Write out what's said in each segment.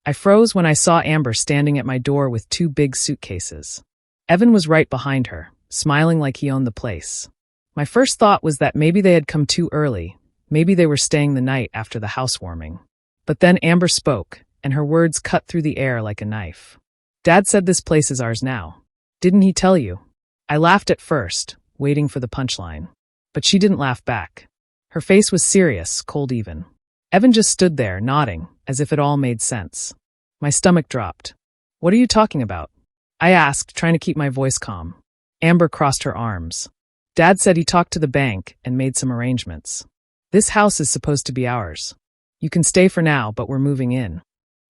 I froze when I saw Amber standing at my door with 2 big suitcases. Evan was right behind her, smiling like he owned the place. My first thought was that maybe they had come too early, maybe they were staying the night after the housewarming. But then Amber spoke, and her words cut through the air like a knife. Dad said this place is ours now. Didn't he tell you? I laughed at first, waiting for the punchline. But she didn't laugh back. Her face was serious, cold even. Evan just stood there, nodding, as if it all made sense. My stomach dropped. What are you talking about? I asked, trying to keep my voice calm. Amber crossed her arms. Dad said he talked to the bank and made some arrangements. This house is supposed to be ours. You can stay for now, but we're moving in.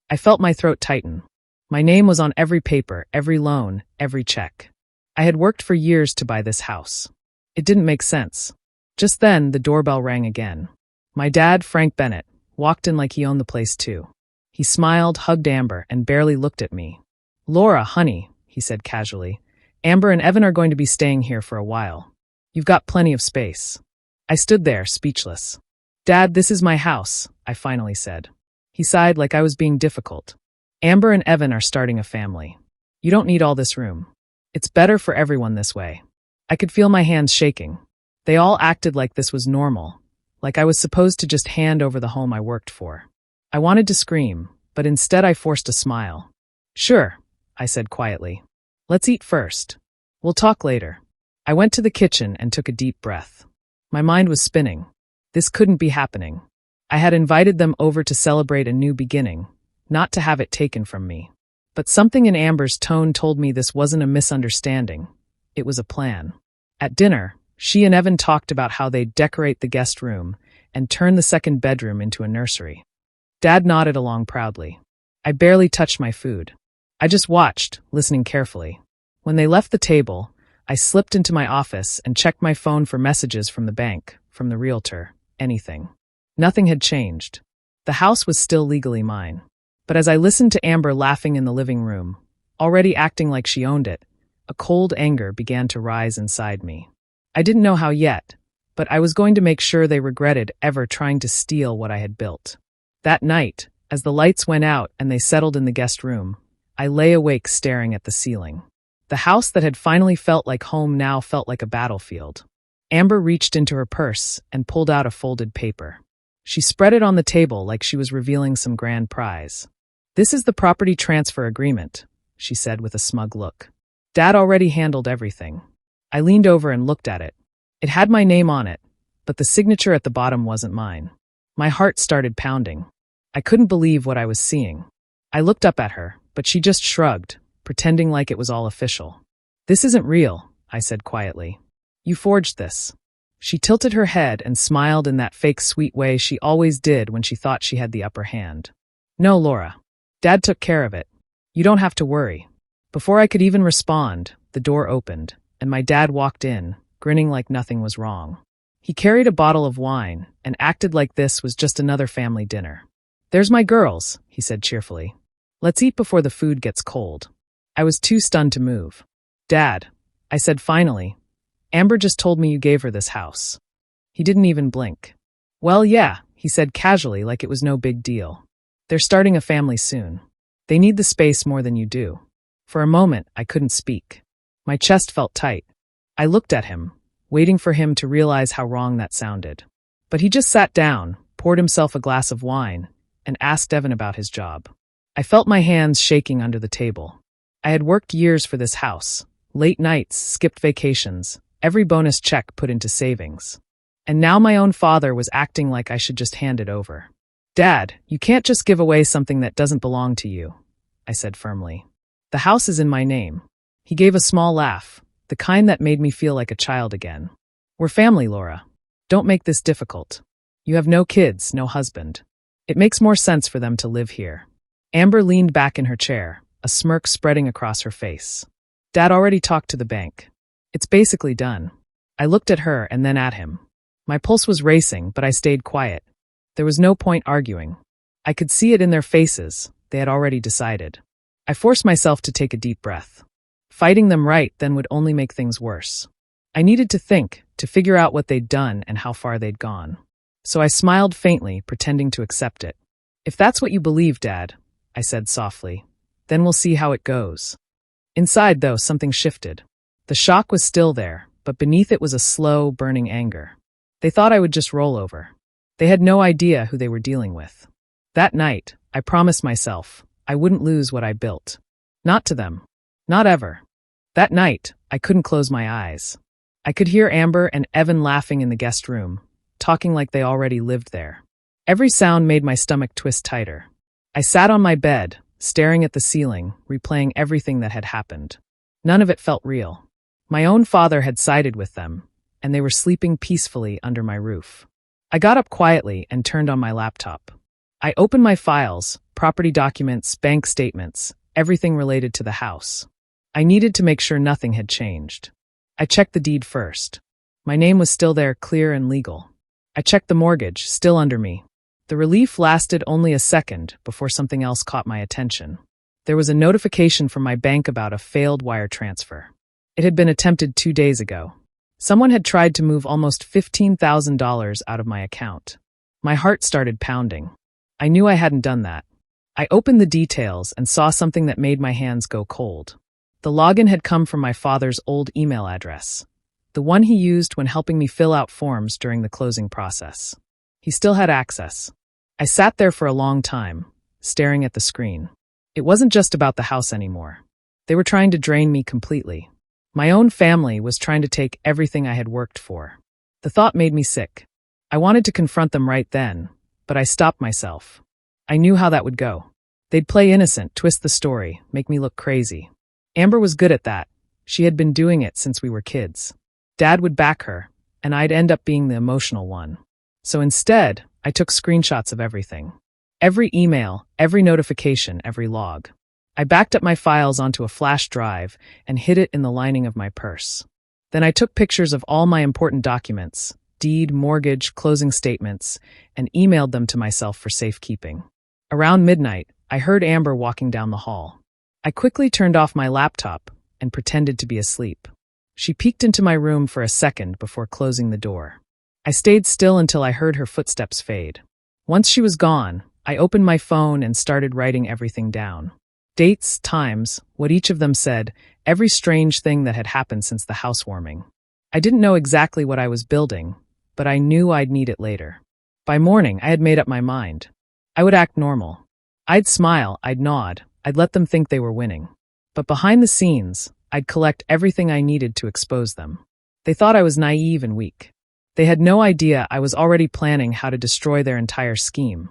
I felt my throat tighten. My name was on every paper, every loan, every check. I had worked for years to buy this house. It didn't make sense. Just then, the doorbell rang again. My dad, Frank Bennett, walked in like he owned the place too. He smiled, hugged Amber, and barely looked at me. "Laura, honey," he said casually, "Amber and Evan are going to be staying here for a while. You've got plenty of space." I stood there, speechless. "Dad, this is my house," I finally said. He sighed like I was being difficult. "Amber and Evan are starting a family. You don't need all this room. It's better for everyone this way." I could feel my hands shaking. They all acted like this was normal, like I was supposed to just hand over the home I worked for. I wanted to scream, but instead I forced a smile. "Sure," I said quietly. "Let's eat first. We'll talk later." I went to the kitchen and took a deep breath. My mind was spinning. This couldn't be happening. I had invited them over to celebrate a new beginning, not to have it taken from me. But something in Amber's tone told me this wasn't a misunderstanding. It was a plan. At dinner, she and Evan talked about how they'd decorate the guest room and turn the second bedroom into a nursery. Dad nodded along proudly. I barely touched my food. I just watched, listening carefully. When they left the table, I slipped into my office and checked my phone for messages from the bank, from the realtor, anything. Nothing had changed. The house was still legally mine. But as I listened to Amber laughing in the living room, already acting like she owned it, a cold anger began to rise inside me. I didn't know how yet, but I was going to make sure they regretted ever trying to steal what I had built. That night, as the lights went out and they settled in the guest room, I lay awake staring at the ceiling. The house that had finally felt like home now felt like a battlefield. Amber reached into her purse and pulled out a folded paper. She spread it on the table like she was revealing some grand prize. "This is the property transfer agreement," she said with a smug look. "Dad already handled everything." I leaned over and looked at it. It had my name on it, but the signature at the bottom wasn't mine. My heart started pounding. I couldn't believe what I was seeing. I looked up at her, but she just shrugged, pretending like it was all official. "This isn't real," I said quietly. "You forged this." She tilted her head and smiled in that fake sweet way she always did when she thought she had the upper hand. "No, Laura. Dad took care of it. You don't have to worry." Before I could even respond, the door opened, and my dad walked in, grinning like nothing was wrong. He carried a bottle of wine and acted like this was just another family dinner. "There's my girls," he said cheerfully. "Let's eat before the food gets cold." I was too stunned to move. "Dad," I said finally, "Amber just told me you gave her this house." He didn't even blink. "Well, yeah," he said casually like it was no big deal. "They're starting a family soon. They need the space more than you do." For a moment, I couldn't speak. My chest felt tight. I looked at him, waiting for him to realize how wrong that sounded. But he just sat down, poured himself a glass of wine, and asked Evan about his job. I felt my hands shaking under the table. I had worked years for this house, late nights, skipped vacations, every bonus check put into savings. And now my own father was acting like I should just hand it over. "Dad, you can't just give away something that doesn't belong to you," I said firmly. "The house is in my name." He gave a small laugh, the kind that made me feel like a child again. "We're family, Laura. Don't make this difficult. You have no kids, no husband. It makes more sense for them to live here." Amber leaned back in her chair, a smirk spreading across her face. "Dad already talked to the bank. It's basically done." I looked at her and then at him. My pulse was racing, but I stayed quiet. There was no point arguing. I could see it in their faces. They had already decided. I forced myself to take a deep breath. Fighting them right then would only make things worse. I needed to think, to figure out what they'd done and how far they'd gone. So I smiled faintly, pretending to accept it. "If that's what you believe, Dad, I said softly. Then we'll see how it goes. Inside, though, something shifted. The shock was still there, but beneath it was a slow, burning anger. They thought I would just roll over. They had no idea who they were dealing with. That night, I promised myself I wouldn't lose what I built. Not to them. Not ever. That night, I couldn't close my eyes. I could hear Amber and Evan laughing in the guest room, talking like they already lived there. Every sound made my stomach twist tighter. I sat on my bed, staring at the ceiling, replaying everything that had happened. None of it felt real. My own father had sided with them, and they were sleeping peacefully under my roof. I got up quietly and turned on my laptop. I opened my files, property documents, bank statements, everything related to the house. I needed to make sure nothing had changed. I checked the deed first. My name was still there, clear and legal. I checked the mortgage, still under me. The relief lasted only a second before something else caught my attention. There was a notification from my bank about a failed wire transfer. It had been attempted 2 days ago. Someone had tried to move almost $15,000 out of my account. My heart started pounding. I knew I hadn't done that. I opened the details and saw something that made my hands go cold. The login had come from my father's old email address, the one he used when helping me fill out forms during the closing process. He still had access. I sat there for a long time, staring at the screen. It wasn't just about the house anymore. They were trying to drain me completely. My own family was trying to take everything I had worked for. The thought made me sick. I wanted to confront them right then, but I stopped myself. I knew how that would go. They'd play innocent, twist the story, make me look crazy. Amber was good at that. She had been doing it since we were kids. Dad would back her, and I'd end up being the emotional one. So instead, I took screenshots of everything. Every email, every notification, every log. I backed up my files onto a flash drive and hid it in the lining of my purse. Then I took pictures of all my important documents, deed, mortgage, closing statements, and emailed them to myself for safekeeping. Around midnight, I heard Amber walking down the hall. I quickly turned off my laptop and pretended to be asleep. She peeked into my room for a second before closing the door. I stayed still until I heard her footsteps fade. Once she was gone, I opened my phone and started writing everything down. Dates, times, what each of them said, every strange thing that had happened since the housewarming. I didn't know exactly what I was building, but I knew I'd need it later. By morning, I had made up my mind. I would act normal. I'd smile, I'd nod, I'd let them think they were winning. But behind the scenes, I'd collect everything I needed to expose them. They thought I was naive and weak. They had no idea I was already planning how to destroy their entire scheme.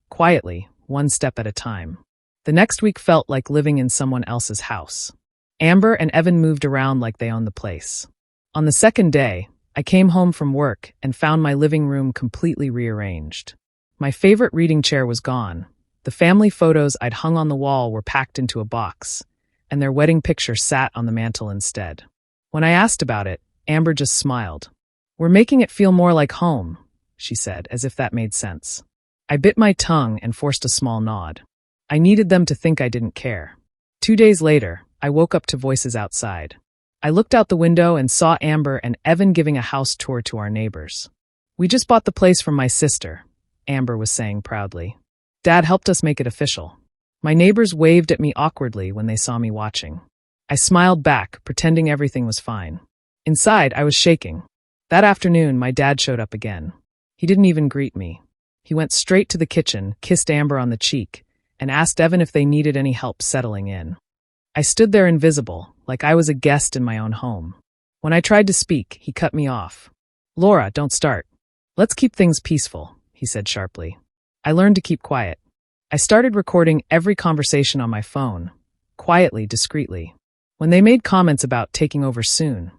Quietly, one step at a time. The next week felt like living in someone else's house. Amber and Evan moved around like they owned the place. On the second day, I came home from work and found my living room completely rearranged. My favorite reading chair was gone. The family photos I'd hung on the wall were packed into a box, and their wedding picture sat on the mantel instead. When I asked about it, Amber just smiled. "We're making it feel more like home," she said, as if that made sense. I bit my tongue and forced a small nod. I needed them to think I didn't care. 2 days later, I woke up to voices outside. I looked out the window and saw Amber and Evan giving a house tour to our neighbors. "We just bought the place from my sister," Amber was saying proudly. "Dad helped us make it official." My neighbors waved at me awkwardly when they saw me watching. I smiled back, pretending everything was fine. Inside, I was shaking. That afternoon, my dad showed up again. He didn't even greet me. He went straight to the kitchen, kissed Amber on the cheek, and asked Evan if they needed any help settling in. I stood there invisible, like I was a guest in my own home. When I tried to speak, he cut me off. "Laura, don't start. Let's keep things peaceful," he said sharply. I learned to keep quiet. I started recording every conversation on my phone, quietly, discreetly. When they made comments about taking over soon,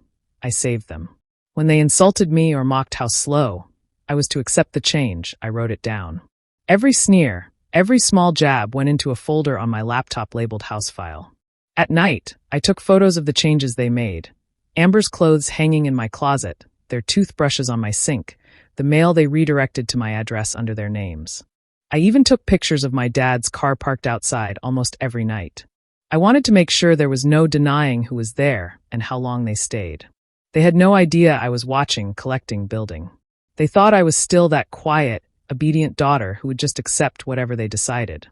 I saved them. When they insulted me or mocked how slow I was to accept the change, I wrote it down. Every sneer, every small jab went into a folder on my laptop labeled House File. At night, I took photos of the changes they made. Amber's clothes hanging in my closet, their toothbrushes on my sink, the mail they redirected to my address under their names. I even took pictures of my dad's car parked outside almost every night. I wanted to make sure there was no denying who was there and how long they stayed. They had no idea I was watching, collecting, building. They thought I was still that quiet, obedient daughter who would just accept whatever they decided.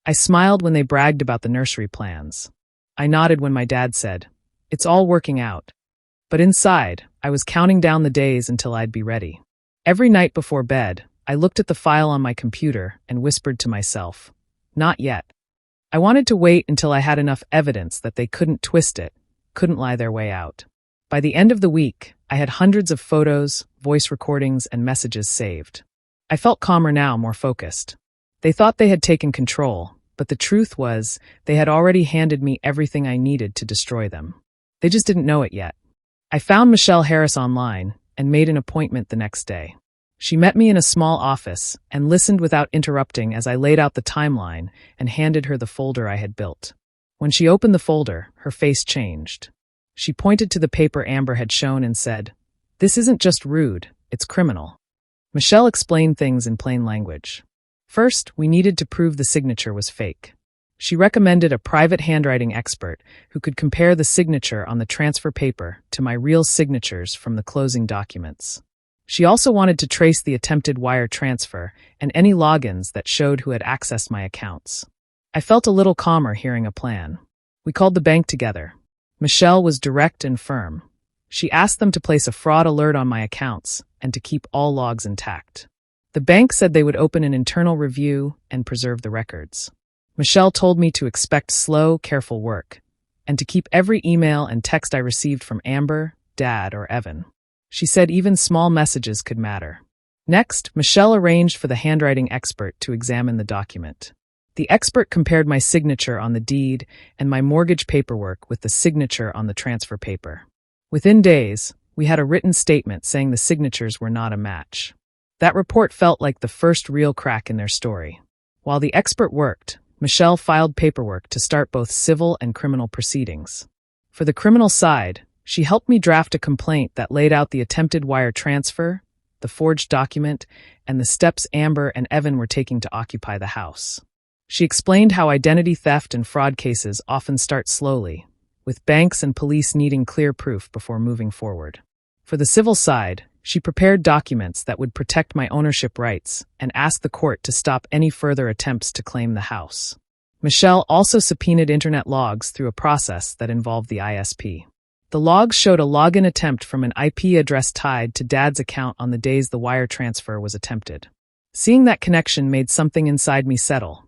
I smiled when they bragged about the nursery plans. I nodded when my dad said, "It's all working out." But inside, I was counting down the days until I'd be ready. Every night before bed, I looked at the file on my computer and whispered to myself, "Not yet." I wanted to wait until I had enough evidence that they couldn't twist it, couldn't lie their way out. By the end of the week, I had hundreds of photos, voice recordings, and messages saved. I felt calmer now, more focused. They thought they had taken control, but the truth was, they had already handed me everything I needed to destroy them. They just didn't know it yet. I found Michelle Harris online and made an appointment the next day. She met me in a small office and listened without interrupting as I laid out the timeline and handed her the folder I had built. When she opened the folder, her face changed. She pointed to the paper Amber had shown and said, "This isn't just rude, it's criminal." Michelle explained things in plain language. First, we needed to prove the signature was fake. She recommended a private handwriting expert who could compare the signature on the transfer paper to my real signatures from the closing documents. She also wanted to trace the attempted wire transfer and any logins that showed who had accessed my accounts. I felt a little calmer hearing a plan. We called the bank together. Michelle was direct and firm. She asked them to place a fraud alert on my accounts and to keep all logs intact. The bank said they would open an internal review and preserve the records. Michelle told me to expect slow, careful work, and to keep every email and text I received from Amber, Dad, or Evan. She said even small messages could matter. Next, Michelle arranged for the handwriting expert to examine the document. The expert compared my signature on the deed and my mortgage paperwork with the signature on the transfer paper. Within days, we had a written statement saying the signatures were not a match. That report felt like the first real crack in their story. While the expert worked, Michelle filed paperwork to start both civil and criminal proceedings. For the criminal side, she helped me draft a complaint that laid out the attempted wire transfer, the forged document, and the steps Amber and Evan were taking to occupy the house. She explained how identity theft and fraud cases often start slowly, with banks and police needing clear proof before moving forward. For the civil side, she prepared documents that would protect my ownership rights and asked the court to stop any further attempts to claim the house. Michelle also subpoenaed internet logs through a process that involved the ISP. The logs showed a login attempt from an IP address tied to Dad's account on the days the wire transfer was attempted. Seeing that connection made something inside me settle.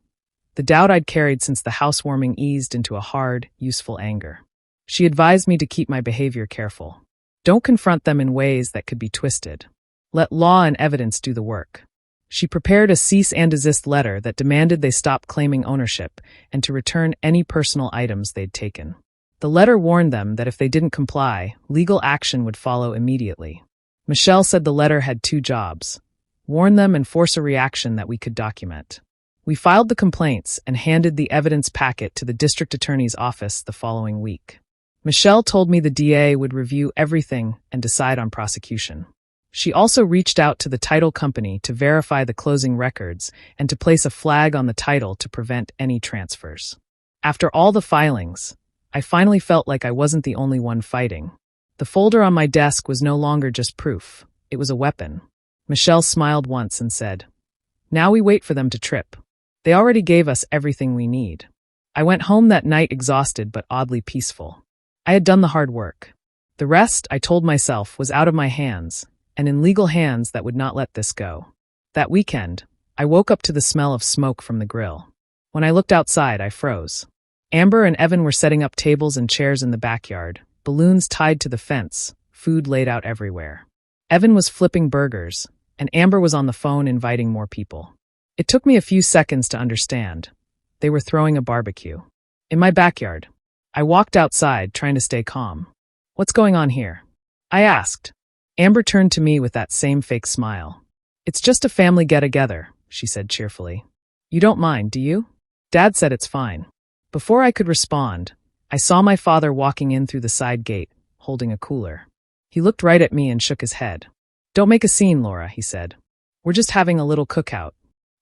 The doubt I'd carried since the housewarming eased into a hard, useful anger. She advised me to keep my behavior careful. Don't confront them in ways that could be twisted. Let law and evidence do the work. She prepared a cease and desist letter that demanded they stop claiming ownership and to return any personal items they'd taken. The letter warned them that if they didn't comply, legal action would follow immediately. Michelle said the letter had two jobs: warn them and force a reaction that we could document. We filed the complaints and handed the evidence packet to the district attorney's office the following week. Michelle told me the DA would review everything and decide on prosecution. She also reached out to the title company to verify the closing records and to place a flag on the title to prevent any transfers. After all the filings, I finally felt like I wasn't the only one fighting. The folder on my desk was no longer just proof, it was a weapon. Michelle smiled once and said, "Now we wait for them to trip. They already gave us everything we need." I went home that night exhausted but oddly peaceful. I had done the hard work. The rest, I told myself, was out of my hands, and in legal hands that would not let this go. That weekend, I woke up to the smell of smoke from the grill. When I looked outside, I froze. Amber and Evan were setting up tables and chairs in the backyard, balloons tied to the fence, food laid out everywhere. Evan was flipping burgers, and Amber was on the phone inviting more people. It took me a few seconds to understand. They were throwing a barbecue. In my backyard. I walked outside, trying to stay calm. "What's going on here?" I asked. Amber turned to me with that same fake smile. "It's just a family get-together," she said cheerfully. "You don't mind, do you?" Dad said it's fine. Before I could respond, I saw my father walking in through the side gate, holding a cooler. He looked right at me and shook his head. "Don't make a scene, Laura," he said. "We're just having a little cookout.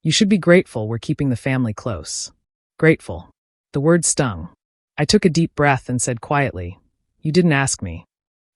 You should be grateful we're keeping the family close." Grateful. The word stung. I took a deep breath and said quietly, "You didn't ask me."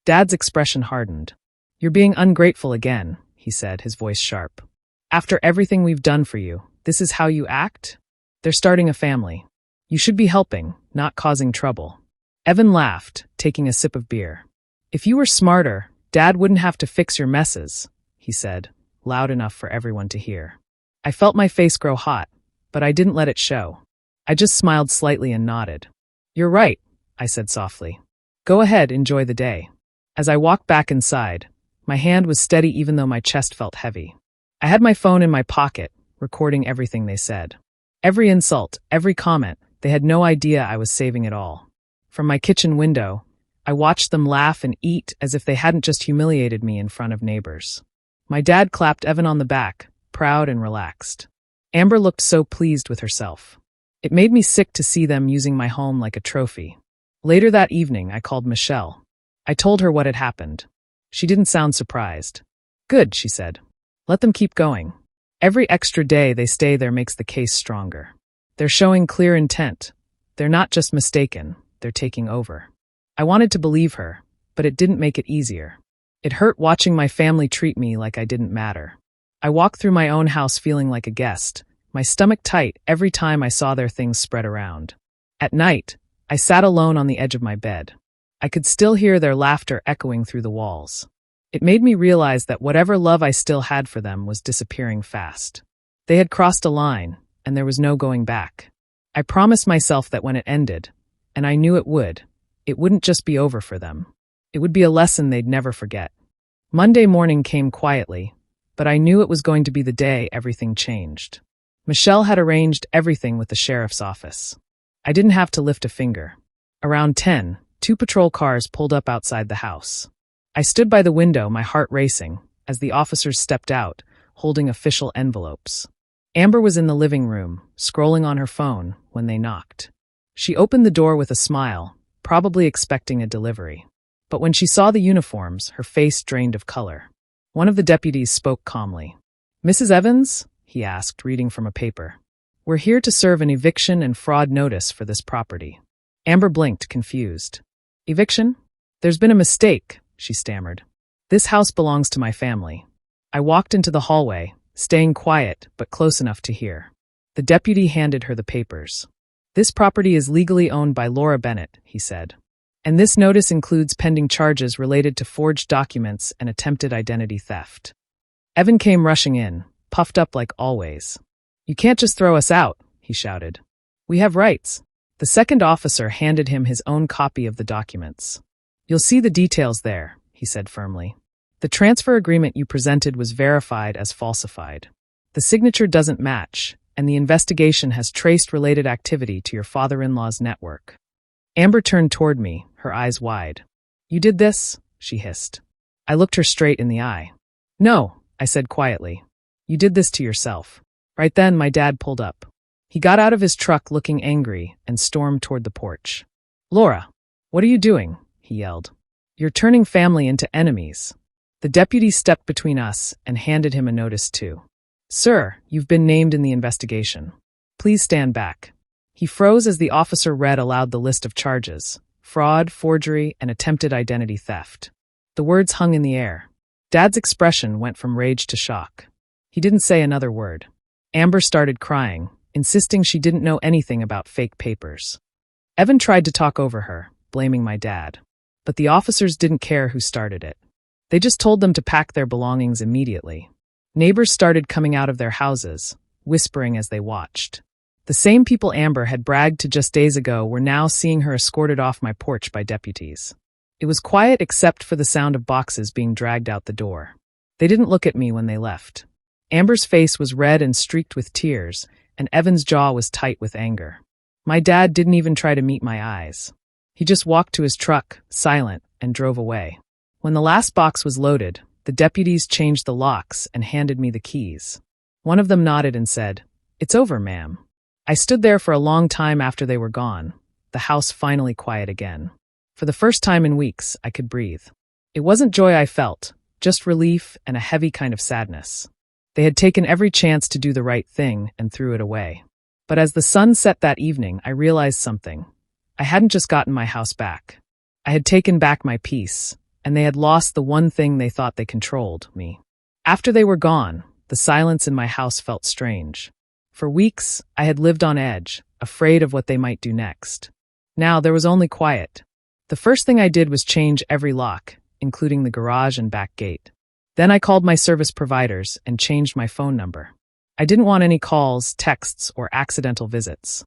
Dad's expression hardened. "You're being ungrateful again," he said, his voice sharp. "After everything we've done for you, this is how you act?" They're starting a family. You should be helping, not causing trouble. Evan laughed, taking a sip of beer. If you were smarter, Dad wouldn't have to fix your messes, he said, loud enough for everyone to hear. I felt my face grow hot, but I didn't let it show. I just smiled slightly and nodded. You're right, I said softly. Go ahead, enjoy the day. As I walked back inside, my hand was steady even though my chest felt heavy. I had my phone in my pocket, recording everything they said. Every insult, every comment, they had no idea I was saving it all. From my kitchen window, I watched them laugh and eat as if they hadn't just humiliated me in front of neighbors. My dad clapped Evan on the back, proud and relaxed. Amber looked so pleased with herself. It made me sick to see them using my home like a trophy. Later that evening, I called Michelle. I told her what had happened. She didn't sound surprised. Good, she said. Let them keep going. Every extra day they stay there makes the case stronger. They're showing clear intent. They're not just mistaken, they're taking over. I wanted to believe her, but it didn't make it easier. It hurt watching my family treat me like I didn't matter. I walked through my own house feeling like a guest, my stomach tight every time I saw their things spread around. At night, I sat alone on the edge of my bed. I could still hear their laughter echoing through the walls. It made me realize that whatever love I still had for them was disappearing fast. They had crossed a line, and there was no going back. I promised myself that when it ended, and I knew it wouldn't just be over for them. It would be a lesson they'd never forget. Monday morning came quietly, but I knew it was going to be the day everything changed. Michelle had arranged everything with the sheriff's office. I didn't have to lift a finger. Around 10, 2 patrol cars pulled up outside the house. I stood by the window, my heart racing, as the officers stepped out, holding official envelopes. Amber was in the living room, scrolling on her phone, when they knocked. She opened the door with a smile, probably expecting a delivery. But when she saw the uniforms, her face drained of color. One of the deputies spoke calmly. "Mrs. Evans?" he asked, reading from a paper. "We're here to serve an eviction and fraud notice for this property." Amber blinked, confused. "Eviction? There's been a mistake," she stammered. "This house belongs to my family." I walked into the hallway, staying quiet but close enough to hear. The deputy handed her the papers. "This property is legally owned by Laura Bennett," he said. "And this notice includes pending charges related to forged documents and attempted identity theft." Evan came rushing in, puffed up like always. "You can't just throw us out," he shouted. "We have rights." The second officer handed him his own copy of the documents. "You'll see the details there," he said firmly. "The transfer agreement you presented was verified as falsified. The signature doesn't match, and the investigation has traced related activity to your father-in-law's network." Amber turned toward me, her eyes wide. "You did this?" she hissed. I looked her straight in the eye. "No," I said quietly. "You did this to yourself." Right then, my dad pulled up. He got out of his truck looking angry and stormed toward the porch. "Laura, what are you doing?" he yelled. "You're turning family into enemies." The deputy stepped between us and handed him a notice too. "Sir, you've been named in the investigation. Please stand back." He froze as the officer read aloud the list of charges: fraud, forgery, and attempted identity theft. The words hung in the air. Dad's expression went from rage to shock. He didn't say another word. Amber started crying, insisting she didn't know anything about fake papers. Evan tried to talk over her, blaming my dad. But the officers didn't care who started it. They just told them to pack their belongings immediately. Neighbors started coming out of their houses, whispering as they watched. The same people Amber had bragged to just days ago were now seeing her escorted off my porch by deputies. It was quiet except for the sound of boxes being dragged out the door. They didn't look at me when they left. Amber's face was red and streaked with tears, and Evan's jaw was tight with anger. My dad didn't even try to meet my eyes. He just walked to his truck, silent, and drove away. When the last box was loaded, the deputies changed the locks and handed me the keys. One of them nodded and said, "It's over, ma'am." I stood there for a long time after they were gone, the house finally quiet again. For the first time in weeks, I could breathe. It wasn't joy I felt, just relief and a heavy kind of sadness. They had taken every chance to do the right thing and threw it away. But as the sun set that evening, I realized something. I hadn't just gotten my house back. I had taken back my peace, and they had lost the one thing they thought they controlled, me. After they were gone, the silence in my house felt strange. For weeks, I had lived on edge, afraid of what they might do next. Now there was only quiet. The first thing I did was change every lock, including the garage and back gate. Then I called my service providers and changed my phone number. I didn't want any calls, texts, or accidental visits.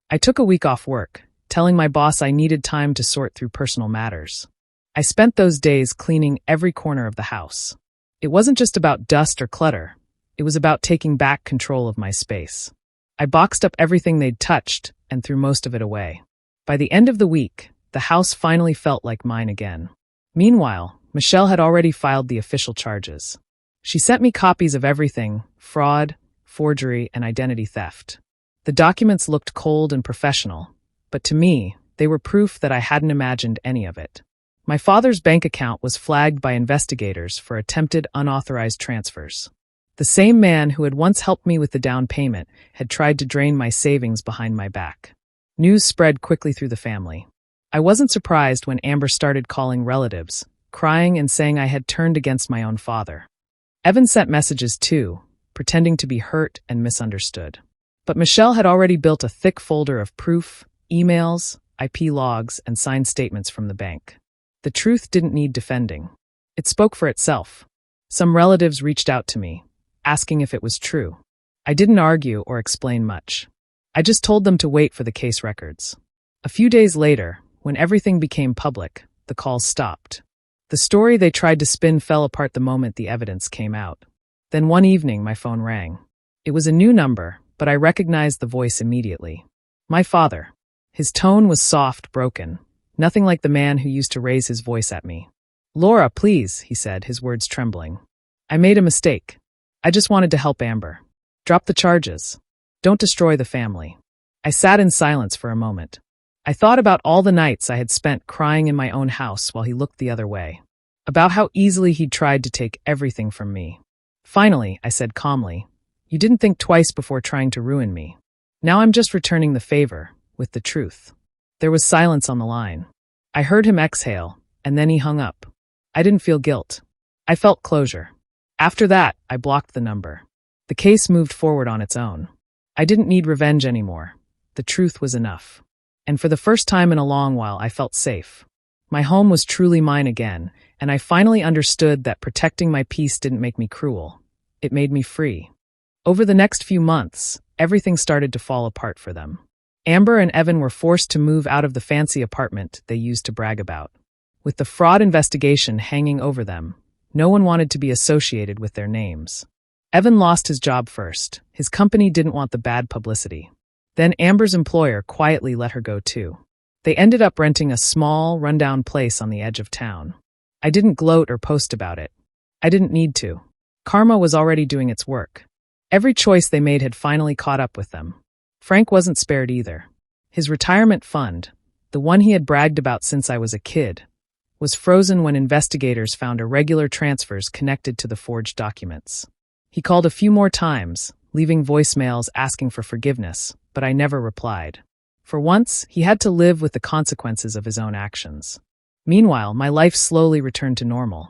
I took a week off work, telling my boss I needed time to sort through personal matters. I spent those days cleaning every corner of the house. It wasn't just about dust or clutter. It was about taking back control of my space. I boxed up everything they'd touched and threw most of it away. By the end of the week, the house finally felt like mine again. Meanwhile, Michelle had already filed the official charges. She sent me copies of everything: fraud, forgery, and identity theft. The documents looked cold and professional, but to me, they were proof that I hadn't imagined any of it. My father's bank account was flagged by investigators for attempted unauthorized transfers. The same man who had once helped me with the down payment had tried to drain my savings behind my back. News spread quickly through the family. I wasn't surprised when Amber started calling relatives, crying and saying I had turned against my own father. Evan sent messages too, pretending to be hurt and misunderstood. But Michelle had already built a thick folder of proof, emails, IP logs, and signed statements from the bank. The truth didn't need defending. It spoke for itself. Some relatives reached out to me, asking if it was true. I didn't argue or explain much. I just told them to wait for the case records. A few days later, when everything became public, the calls stopped. The story they tried to spin fell apart the moment the evidence came out. Then one evening, my phone rang. It was a new number, but I recognized the voice immediately. My father. His tone was soft, broken. Nothing like the man who used to raise his voice at me. "Laura, please," he said, his words trembling. "I made a mistake. I just wanted to help Amber. Drop the charges. Don't destroy the family." I sat in silence for a moment. I thought about all the nights I had spent crying in my own house while he looked the other way. About how easily he'd tried to take everything from me. Finally, I said calmly, "You didn't think twice before trying to ruin me. Now I'm just returning the favor, with the truth." There was silence on the line. I heard him exhale, and then he hung up. I didn't feel guilt. I felt closure. After that, I blocked the number. The case moved forward on its own. I didn't need revenge anymore. The truth was enough. And for the first time in a long while, I felt safe. My home was truly mine again, and I finally understood that protecting my peace didn't make me cruel. It made me free. Over the next few months, everything started to fall apart for them. Amber and Evan were forced to move out of the fancy apartment they used to brag about. With the fraud investigation hanging over them, no one wanted to be associated with their names. Evan lost his job first. His company didn't want the bad publicity. Then Amber's employer quietly let her go too. They ended up renting a small, rundown place on the edge of town. I didn't gloat or post about it. I didn't need to. Karma was already doing its work. Every choice they made had finally caught up with them. Frank wasn't spared either. His retirement fund, the one he had bragged about since I was a kid, was frozen when investigators found irregular transfers connected to the forged documents. He called a few more times, leaving voicemails asking for forgiveness, but I never replied. For once, he had to live with the consequences of his own actions. Meanwhile, my life slowly returned to normal.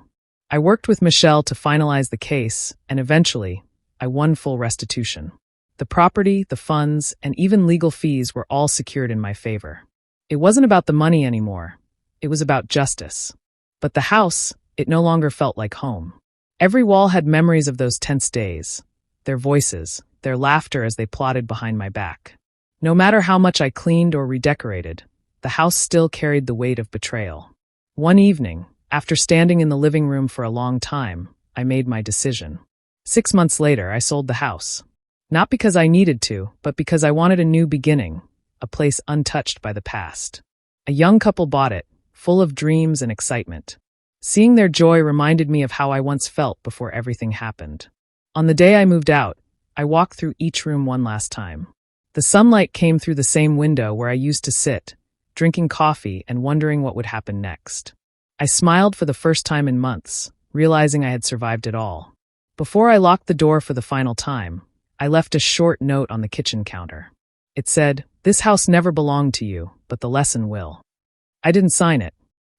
I worked with Michelle to finalize the case, and eventually, I won full restitution. The property, the funds, and even legal fees were all secured in my favor. It wasn't about the money anymore. It was about justice. But the house, it no longer felt like home. Every wall had memories of those tense days, their voices, their laughter as they plotted behind my back. No matter how much I cleaned or redecorated, the house still carried the weight of betrayal. One evening, after standing in the living room for a long time, I made my decision. 6 months later, I sold the house. Not because I needed to, but because I wanted a new beginning, a place untouched by the past. A young couple bought it, full of dreams and excitement. Seeing their joy reminded me of how I once felt before everything happened. On the day I moved out, I walked through each room one last time. The sunlight came through the same window where I used to sit, drinking coffee and wondering what would happen next. I smiled for the first time in months, realizing I had survived it all. Before I locked the door for the final time, I left a short note on the kitchen counter. It said, "This house never belonged to you, but the lesson will." I didn't sign it.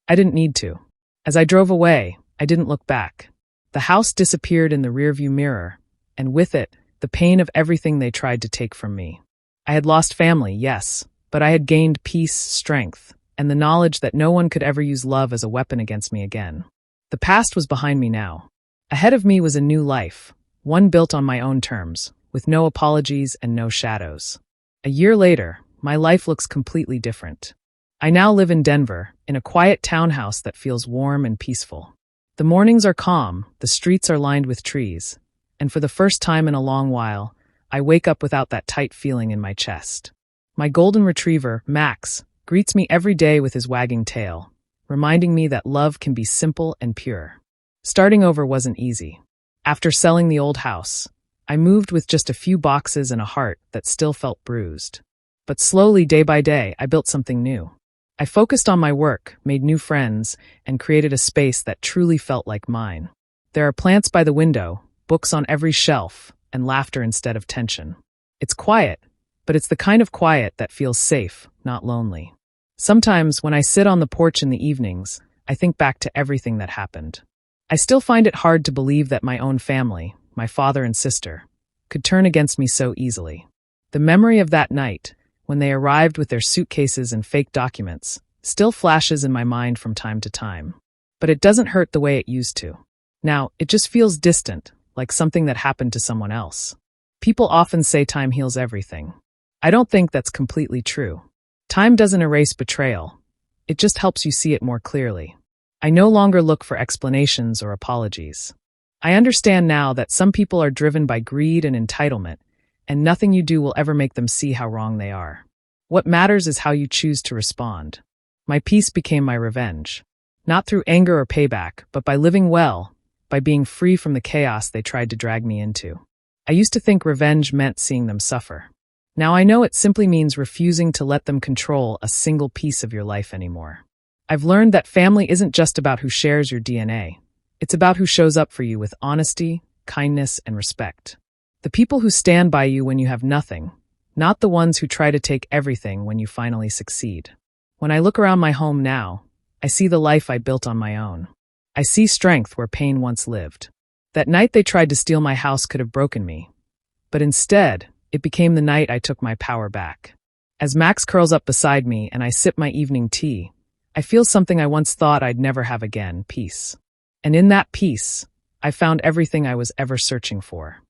I didn't need to. As I drove away, I didn't look back. The house disappeared in the rearview mirror, and with it, the pain of everything they tried to take from me. I had lost family, yes, but I had gained peace, strength, and the knowledge that no one could ever use love as a weapon against me again. The past was behind me now. Ahead of me was a new life, one built on my own terms, with no apologies and no shadows. A year later, my life looks completely different. I now live in Denver, in a quiet townhouse that feels warm and peaceful. The mornings are calm, the streets are lined with trees, and for the first time in a long while, I wake up without that tight feeling in my chest. My golden retriever, Max, greets me every day with his wagging tail, reminding me that love can be simple and pure. Starting over wasn't easy. After selling the old house, I moved with just a few boxes and a heart that still felt bruised. But slowly, day by day, I built something new. I focused on my work, made new friends, and created a space that truly felt like mine. There are plants by the window, books on every shelf, and laughter instead of tension. It's quiet, but it's the kind of quiet that feels safe, not lonely. Sometimes, when I sit on the porch in the evenings, I think back to everything that happened. I still find it hard to believe that my own family, my father and sister, could turn against me so easily. The memory of that night, when they arrived with their suitcases and fake documents, still flashes in my mind from time to time. But it doesn't hurt the way it used to. Now, it just feels distant, like something that happened to someone else. People often say time heals everything. I don't think that's completely true. Time doesn't erase betrayal. It just helps you see it more clearly. I no longer look for explanations or apologies. I understand now that some people are driven by greed and entitlement, and nothing you do will ever make them see how wrong they are. What matters is how you choose to respond. My peace became my revenge. Not through anger or payback, but by living well, by being free from the chaos they tried to drag me into. I used to think revenge meant seeing them suffer. Now I know it simply means refusing to let them control a single piece of your life anymore. I've learned that family isn't just about who shares your DNA. It's about who shows up for you with honesty, kindness, and respect. The people who stand by you when you have nothing, not the ones who try to take everything when you finally succeed. When I look around my home now, I see the life I built on my own. I see strength where pain once lived. That night they tried to steal my house could have broken me. But instead, it became the night I took my power back. As Max curls up beside me and I sip my evening tea, I feel something I once thought I'd never have again, peace. And in that peace, I found everything I was ever searching for.